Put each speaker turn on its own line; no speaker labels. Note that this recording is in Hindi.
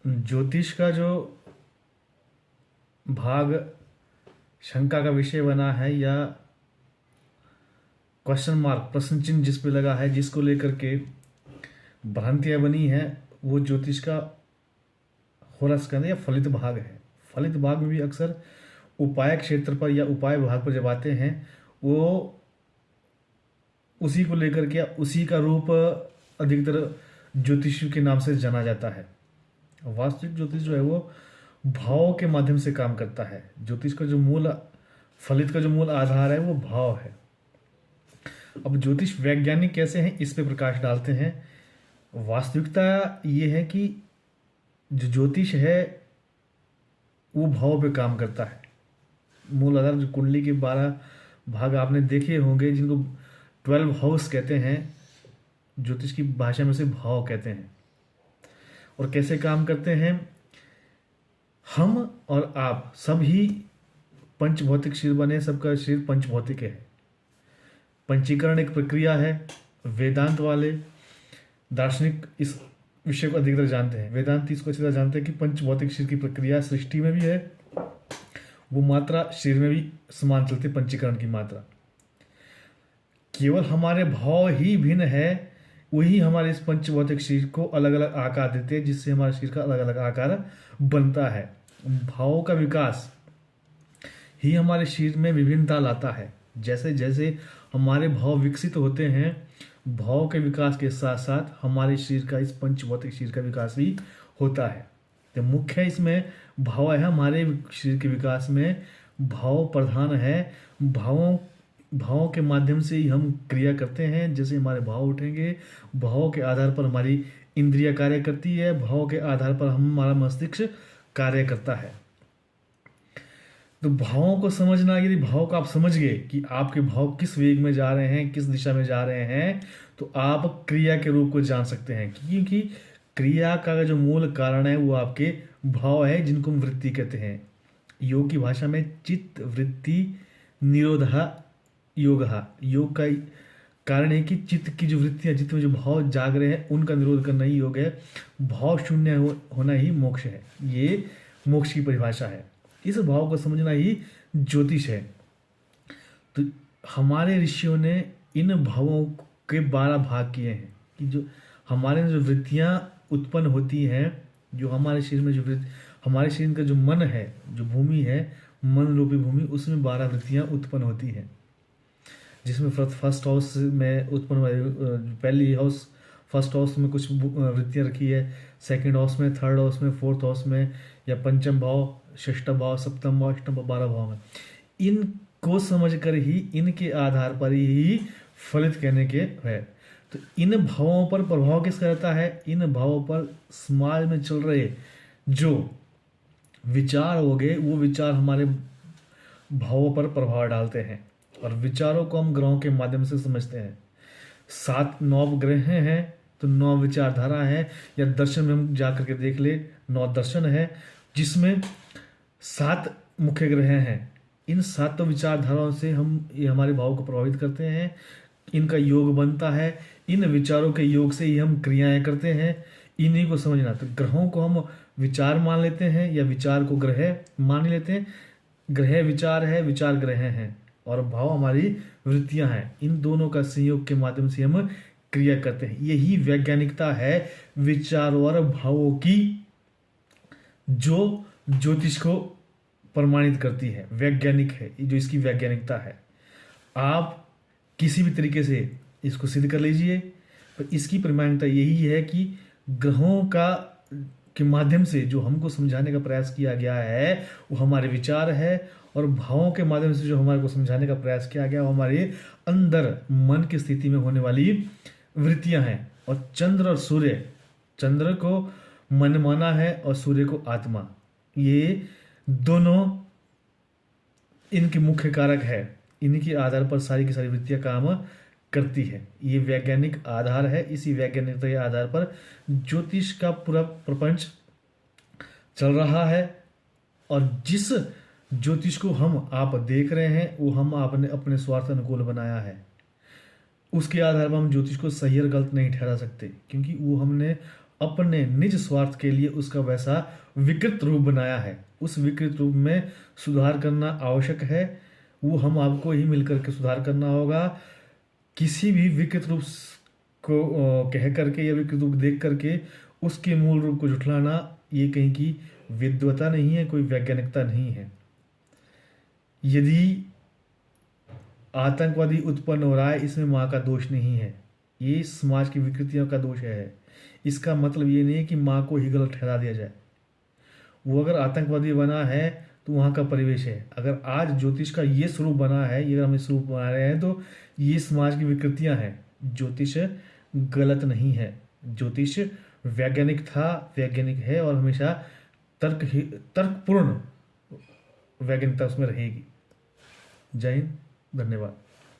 ज्योतिष का जो भाग शंका का विषय बना है, या क्वेश्चन मार्क, प्रश्न चिन्ह जिस पे लगा है, जिसको लेकर के भ्रांतियां बनी है, वो ज्योतिष का होरास्कंद या फलित भाग है। फलित भाग में भी अक्सर उपाय क्षेत्र पर या उपाय भाग पर जब आते हैं, वो उसी को लेकर के उसी का रूप अधिकतर ज्योतिष के नाम से जाना जाता है। वास्तविक ज्योतिष जो है वो भाव के माध्यम से काम करता है। ज्योतिष का जो मूल, फलित का जो मूल आधार है वो भाव है। अब ज्योतिष वैज्ञानिक कैसे हैं, इस पे प्रकाश डालते हैं। वास्तविकता ये है कि जो ज्योतिष है वो भाव पे काम करता है। मूल आधार जो कुंडली के 12 भाग आपने देखे होंगे, जिनको 12 हाउस कहते हैं, ज्योतिष की भाषा में से भाव कहते हैं। और कैसे काम करते हैं, हम और आप सभी पंचभौतिक शरीर बने, सबका शरीर पंचभौतिक है। पंचीकरण एक प्रक्रिया है। वेदांत वाले दार्शनिक इस विषय को अधिकतर जानते हैं। वेदांती इसको अच्छी तरह जानते हैं कि पंचभौतिक शरीर की प्रक्रिया सृष्टि में भी है, वो मात्रा शरीर में भी समान चलती है, पंचीकरण की मात्रा। केवल हमारे भाव ही भिन्न है, वही हमारे इस पंचभौतिक शरीर को अलग अलग आकार देते हैं, जिससे हमारे शरीर का अलग अलग आकार बनता है। भावों का विकास ही हमारे शरीर में विभिन्नता लाता है। जैसे जैसे हमारे भाव विकसित होते हैं, भाव के विकास के साथ साथ हमारे शरीर का, इस पंचभौतिक शरीर का विकास भी होता है। तो मुख्य इसमें भाव है। हमारे शरीर के विकास में भाव प्रधान है। भावों के माध्यम से ही हम क्रिया करते हैं। जैसे हमारे भाव उठेंगे, भावों के आधार पर हमारी इंद्रिया कार्य करती है, भाव के आधार पर हमारा मस्तिष्क कार्य करता है। तो भावों को समझना, यदि भाव को आप समझ गए कि आपके भाव किस वेग में जा रहे हैं, किस दिशा में जा रहे हैं, तो आप क्रिया के रूप को जान सकते हैं। क्योंकि क्रिया का जो मूल कारण है वो आपके भाव है, जिनको हम वृत्ति कहते हैं। योग की भाषा में चित्त वृत्ति निरोध योग का कारण है कि चित्त की जो वृत्तियां, चित्त में जो भाव जाग रहे हैं, उनका निरोध करना ही योग है। भाव शून्य होना ही मोक्ष है। ये मोक्ष की परिभाषा है। इस भाव को समझना ही ज्योतिष है। तो हमारे ऋषियों ने इन भावों के 12 भाग किए हैं कि जो हमारे जो वृत्तियां उत्पन्न होती हैं, जो हमारे शरीर में जो हमारे शरीर का जो मन है, जो भूमि है, मन रूपी भूमि, उसमें 12 वृत्तियां उत्पन्न होती हैं। जिसमें फर्स्ट हाउस में उत्पन्न, पहली हाउस, फर्स्ट हाउस में कुछ वृत्तियां रखी है, सेकंड हाउस में, थर्ड हाउस में, फोर्थ हाउस में, या पंचम भाव, षष्ठम भाव, सप्तम भाव, अष्टम भाव, 12 भाव में। इनको समझ कर ही, इनके आधार पर ही फलित कहने के है। तो इन भावों पर प्रभाव किसका रहता है? इन भावों पर समाज में चल रहे जो विचार हो गए, वो विचार हमारे भावों पर प्रभाव डालते हैं। और विचारों को हम ग्रहों के माध्यम से समझते हैं। 9 ग्रह हैं, तो 9 विचारधारा है, या दर्शन में हम जाकर के देख ले, 9 दर्शन है, जिसमें 7 मुख्य ग्रह हैं। इन 7 विचारधाराओं से हम ये हमारे भाव को प्रभावित करते हैं। इनका योग बनता है। इन विचारों के योग से ही हम क्रियाएं करते हैं। इन्हीं को समझना। तो ग्रहों को हम विचार मान लेते हैं, या विचार को ग्रह मान लेते हैं। ग्रह विचार है, विचार ग्रह हैं, और भाव हमारी वृत्तियां हैं। इन दोनों का संयोग के माध्यम से हम क्रिया करते हैं। यही वैज्ञानिकता है विचारों और भावों की, जो ज्योतिष को प्रमाणित करती है। वैज्ञानिक है जो इसकी वैज्ञानिकता है। आप किसी भी तरीके से इसको सिद्ध कर लीजिए, पर इसकी प्रमाणिकता यही है कि ग्रहों के माध्यम से जो हमको समझाने का प्रयास किया गया है वो हमारे विचार है, और भावों के माध्यम से जो हमारे को समझाने का प्रयास किया गया वो हमारे अंदर मन की स्थिति में होने वाली वृत्तियां हैं। और चंद्र और सूर्य, चंद्र को मन माना है और सूर्य को आत्मा, ये दोनों इनके मुख्य कारक है। इनके आधार पर सारी की सारी वृत्तियां काम करती है। ये वैज्ञानिक आधार है। इसी वैज्ञानिकता के आधार पर ज्योतिष का पूरा प्रपंच चल रहा है। और जिस ज्योतिष को हम आप देख रहे हैं वो हम आपने अपने स्वार्थ अनुकूल बनाया है। उसके आधार पर हम ज्योतिष को सही और गलत नहीं ठहरा सकते, क्योंकि वो हमने अपने निज स्वार्थ के लिए उसका वैसा विकृत रूप बनाया है। उस विकृत रूप में सुधार करना आवश्यक है, वो हम आपको ही मिलकर के सुधार करना होगा। किसी भी विकृत रूप को कह करके या विकृत रूप देख करके उसके मूल रूप को झुठलाना, ये कहीं की विद्वता नहीं है, कोई वैज्ञानिकता नहीं है। यदि आतंकवादी उत्पन्न हो रहा है, इसमें माँ का दोष नहीं है, ये समाज की विकृतियों का दोष है। इसका मतलब ये नहीं है कि माँ को ही गलत ठहरा दिया जाए। वो अगर आतंकवादी बना है तो वहाँ का परिवेश है। अगर आज ज्योतिष का ये स्वरूप बना है, ये अगर हम इस स्वरूप बना रहे हैं, तो ये समाज की विकृतियाँ हैं। ज्योतिष गलत नहीं है, ज्योतिष वैज्ञानिक था, वैज्ञानिक है, और हमेशा तर्कपूर्ण वैज्ञानिकता उसमें रहेगी। जय हिंद, धन्यवाद।